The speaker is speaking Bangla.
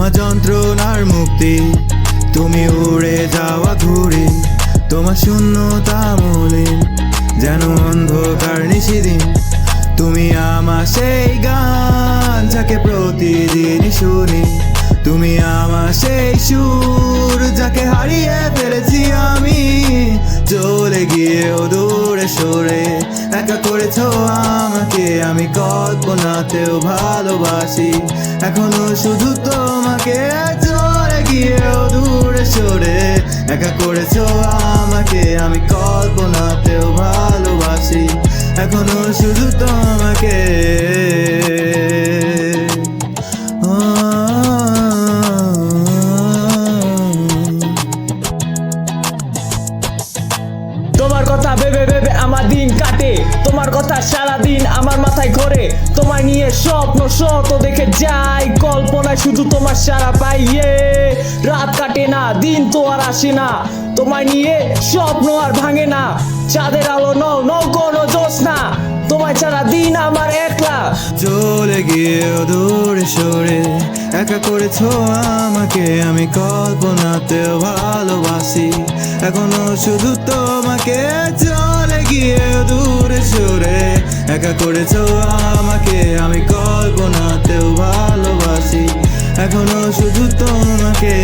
আমার যন্ত্রণার মুক্তি, তুমি উড়ে যাওয়া ঘুরে, তোমার শূন্যতা মলিন যেন অন্ধকার নিশিদিন। তুমি আমার সেই গান যাকে প্রতিদিন শুনি, তুমি আমার সেই সুর যাকে হারিয়ে ফেলেছি আমি। চলে গিয়েও দূরে সরে একা করেছো আমাকে, আমি কল্পনাতেও ভালোবাসি এখনো শুধু তোমাকে। চলে গিয়েও দূরে সরে একা করেছো আমাকে, আমি কল্পনাতেও ভালোবাসি এখনো শুধু তোমাকে। তোমার কথা ভেবে ভেবে আমার দিন কাটে, তোমার কথা সারাদিন আমার মাথায় ঘোরে। তোমায় নিয়ে স্বপ্ন শত দেখে যাই, কল্পনায় শুধু তোমার সারা পাই। রাত কাটে না, দিন তো আর আসে না, তোমায় নিয়ে স্বপ্ন আর ভাঙে না। চাঁদের আলো নও, নও কোনো জ্যোৎস্না, তোমায় ছাড়া দিন আমার একলা। চলে গিয়েও দূরে সরে একা করেছো আমাকে, আমি কল্পনাতেও ভালোবাসি এখনো শুধু তোমাকে। চলে গিয়েও দূরে সরে একা করেছো আমাকে, আমি কল্পনাতেও ভালোবাসি এখনো শুধু তোমাকে।